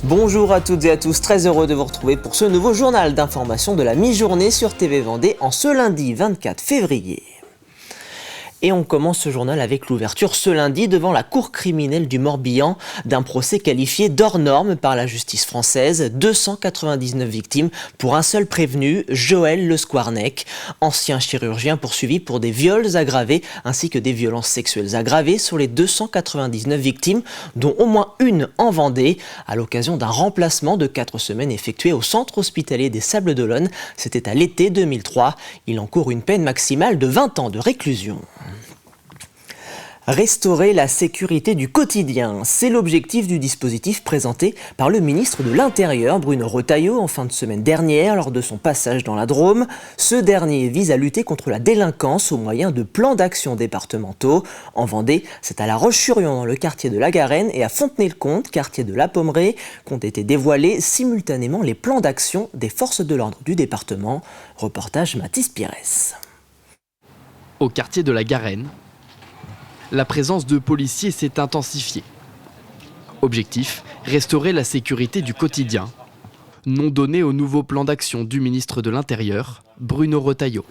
Bonjour à toutes et à tous, très heureux de vous retrouver pour ce nouveau journal d'information de la mi-journée sur TV Vendée en ce lundi 24 février. Et on commence ce journal avec l'ouverture ce lundi devant la cour criminelle du Morbihan d'un procès qualifié d'hors norme par la justice française. 299 victimes pour un seul prévenu, Joël Le Squarnec, ancien chirurgien poursuivi pour des viols aggravés ainsi que des violences sexuelles aggravées sur les 299 victimes, dont au moins une en Vendée, à l'occasion d'un remplacement de 4 semaines effectué au centre hospitalier des Sables-d'Olonne. C'était à l'été 2003. Il encourt une peine maximale de 20 ans de réclusion. Restaurer la sécurité du quotidien, c'est l'objectif du dispositif présenté par le ministre de l'Intérieur, Bruno Retailleau, en fin de semaine dernière, lors de son passage dans la Drôme. Ce dernier vise à lutter contre la délinquance au moyen de plans d'action départementaux. En Vendée, c'est à La Roche-sur-Yon, dans le quartier de la Garenne, et à Fontenay-le-Comte, quartier de la Pommeraye, qu'ont été dévoilés simultanément les plans d'action des forces de l'ordre du département. Reportage Mathis Pires. Au quartier de la Garenne, la présence de policiers s'est intensifiée. Objectif, restaurer la sécurité du quotidien. Nom donné au nouveau plan d'action du ministre de l'Intérieur, Bruno Retailleau.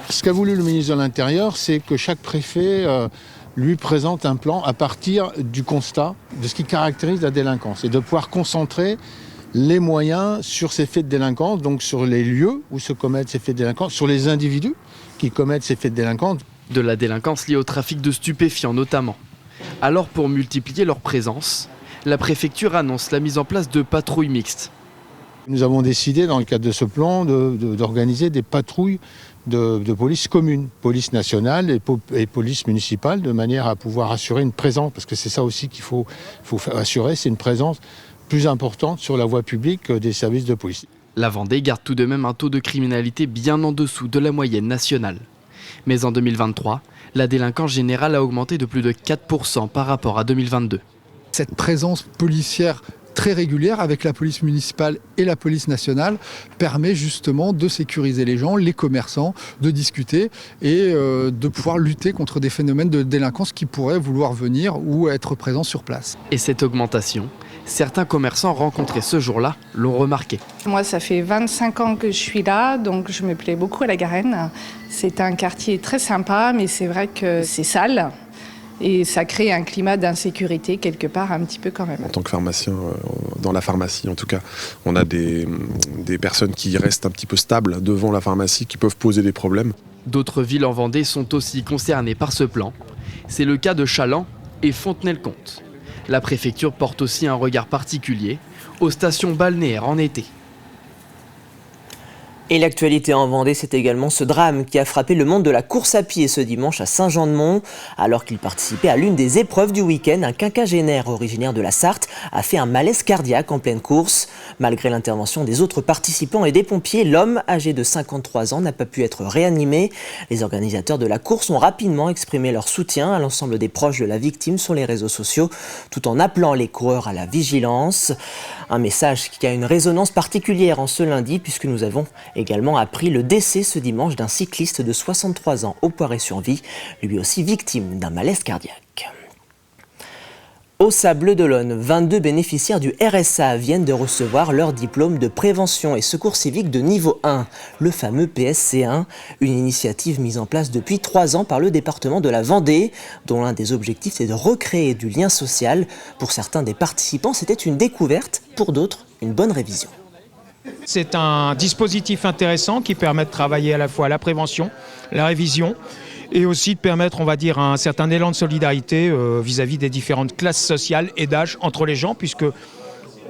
Ce qu'a voulu le ministre de l'Intérieur, c'est que chaque préfet lui présente un plan à partir du constat de ce qui caractérise la délinquance et de pouvoir concentrer les moyens sur ces faits de délinquance, donc sur les lieux où se commettent ces faits de délinquance, sur les individus qui commettent ces faits de délinquance. De la délinquance liée au trafic de stupéfiants notamment. Alors pour multiplier leur présence, la préfecture annonce la mise en place de patrouilles mixtes. Nous avons décidé dans le cadre de ce plan d'organiser des patrouilles de police communes, police nationale et police municipale, de manière à pouvoir assurer une présence, parce que c'est ça aussi qu'il faut assurer, c'est une présence plus importante sur la voie publique des services de police. La Vendée garde tout de même un taux de criminalité bien en dessous de la moyenne nationale. Mais en 2023, la délinquance générale a augmenté de plus de 4% par rapport à 2022. Cette présence policière très régulière avec la police municipale et la police nationale permet justement de sécuriser les gens, les commerçants, de discuter et de pouvoir lutter contre des phénomènes de délinquance qui pourraient vouloir venir ou être présents sur place. Et cette augmentation, certains commerçants rencontrés ce jour-là l'ont remarqué. Moi, ça fait 25 ans que je suis là, donc je me plais beaucoup à la Garenne. C'est un quartier très sympa, mais c'est vrai que c'est sale. Et ça crée un climat d'insécurité quelque part un petit peu quand même. En tant que pharmacien, dans la pharmacie en tout cas, on a des personnes qui restent un petit peu stables devant la pharmacie, qui peuvent poser des problèmes. D'autres villes en Vendée sont aussi concernées par ce plan. C'est le cas de Chaland et Fontenay-le-Comte. La préfecture porte aussi un regard particulier aux stations balnéaires en été. Et l'actualité en Vendée, c'est également ce drame qui a frappé le monde de la course à pied ce dimanche à Saint-Jean-de-Mont. Alors qu'il participait à l'une des épreuves du week-end, un quinquagénaire originaire de la Sarthe a fait un malaise cardiaque en pleine course. Malgré l'intervention des autres participants et des pompiers, l'homme, âgé de 53 ans, n'a pas pu être réanimé. Les organisateurs de la course ont rapidement exprimé leur soutien à l'ensemble des proches de la victime sur les réseaux sociaux, tout en appelant les coureurs à la vigilance. Un message qui a une résonance particulière en ce lundi, puisque nous avons également appris le décès ce dimanche d'un cycliste de 63 ans au Poiré-sur-Vie, lui aussi victime d'un malaise cardiaque. Au Sables-d'Olonne, 22 bénéficiaires du RSA viennent de recevoir leur diplôme de prévention et secours civique de niveau 1, le fameux PSC1, une initiative mise en place depuis 3 ans par le département de la Vendée, dont l'un des objectifs est de recréer du lien social. Pour certains des participants, c'était une découverte, pour d'autres, une bonne révision. C'est un dispositif intéressant qui permet de travailler à la fois la prévention, la révision et aussi de permettre, on va dire, un certain élan de solidarité vis-à-vis des différentes classes sociales et d'âge entre les gens, puisque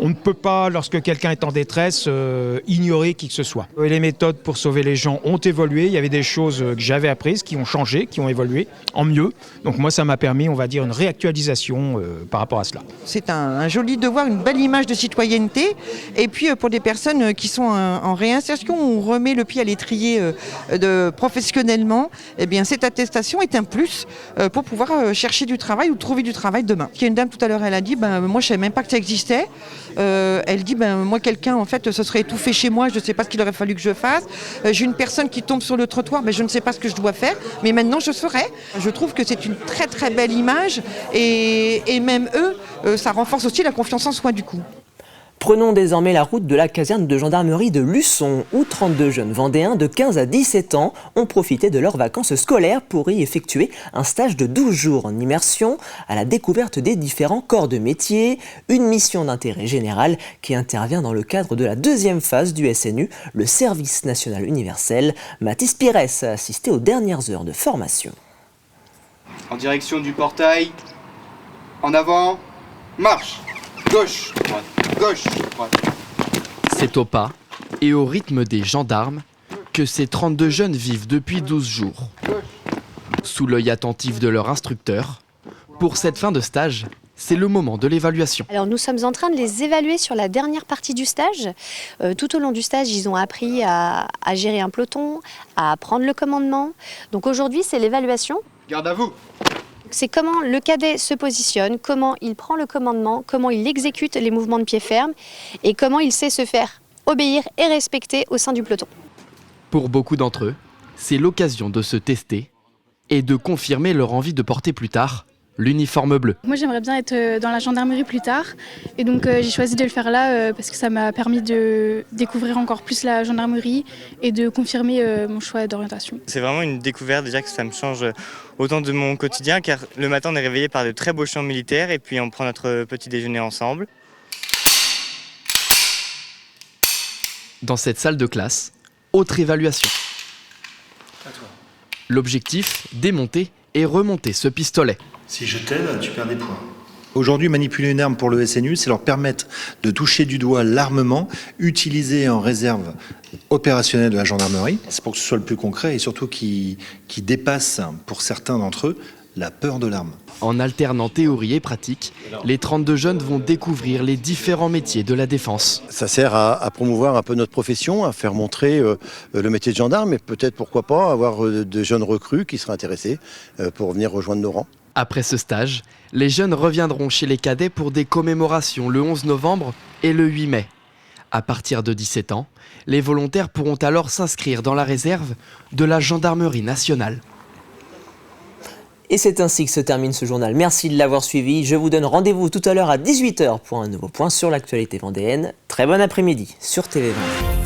on ne peut pas, lorsque quelqu'un est en détresse, ignorer qui que ce soit. Et les méthodes pour sauver les gens ont évolué. Il y avait des choses que j'avais apprises qui ont changé, qui ont évolué en mieux. Donc moi, ça m'a permis, on va dire, une réactualisation par rapport à cela. C'est un joli devoir, une belle image de citoyenneté. Et puis pour des personnes qui sont en réinsertion, on remet le pied à l'étrier professionnellement, eh bien cette attestation est un plus pour pouvoir chercher du travail ou trouver du travail demain. Il y a une dame tout à l'heure, elle a dit, moi je ne savais même pas que ça existait. Elle dit, moi quelqu'un en fait se serait étouffé chez moi, je ne sais pas ce qu'il aurait fallu que je fasse. J'ai une personne qui tombe sur le trottoir, je ne sais pas ce que je dois faire, mais maintenant je saurai. Je trouve que c'est une très très belle image et même eux ça renforce aussi la confiance en soi du coup. Prenons désormais la route de la caserne de gendarmerie de Luçon, où 32 jeunes Vendéens de 15 à 17 ans ont profité de leurs vacances scolaires pour y effectuer un stage de 12 jours en immersion à la découverte des différents corps de métier, une mission d'intérêt général qui intervient dans le cadre de la deuxième phase du SNU, le service national universel. Mathis Pires a assisté aux dernières heures de formation. En direction du portail, en avant, marche, gauche, droite. Gauche, droite. C'est au pas et au rythme des gendarmes que ces 32 jeunes vivent depuis 12 jours. Sous l'œil attentif de leur instructeur, pour cette fin de stage, c'est le moment de l'évaluation. Alors nous sommes en train de les évaluer sur la dernière partie du stage. Tout au long du stage, ils ont appris à gérer un peloton, à prendre le commandement. Donc aujourd'hui, c'est l'évaluation. Garde à vous. C'est comment le cadet se positionne, comment il prend le commandement, comment il exécute les mouvements de pied ferme et comment il sait se faire obéir et respecter au sein du peloton. Pour beaucoup d'entre eux, c'est l'occasion de se tester et de confirmer leur envie de porter plus tard l'uniforme bleu. Moi j'aimerais bien être dans la gendarmerie plus tard et donc j'ai choisi de le faire là parce que ça m'a permis de découvrir encore plus la gendarmerie et de confirmer mon choix d'orientation. C'est vraiment une découverte déjà que ça me change autant de mon quotidien car le matin on est réveillé par de très beaux chants militaires et puis on prend notre petit déjeuner ensemble. Dans cette salle de classe, autre évaluation. L'objectif, démonter et remonter ce pistolet. Si je t'aide, tu perds des points. Aujourd'hui, manipuler une arme pour le SNU, c'est leur permettre de toucher du doigt l'armement utilisé en réserve opérationnelle de la gendarmerie. C'est pour que ce soit le plus concret et surtout qui dépasse, pour certains d'entre eux, la peur de l'arme. En alternant théorie et pratique, les 32 jeunes vont découvrir les différents métiers de la défense. Ça sert à promouvoir un peu notre profession, à faire montrer le métier de gendarme et peut-être, pourquoi pas, avoir de jeunes recrues qui seraient intéressés pour venir rejoindre nos rangs. Après ce stage, les jeunes reviendront chez les cadets pour des commémorations le 11 novembre et le 8 mai. À partir de 17 ans, les volontaires pourront alors s'inscrire dans la réserve de la gendarmerie nationale. Et c'est ainsi que se termine ce journal. Merci de l'avoir suivi. Je vous donne rendez-vous tout à l'heure à 18 h pour un nouveau point sur l'actualité vendéenne. Très bon après-midi sur TV20.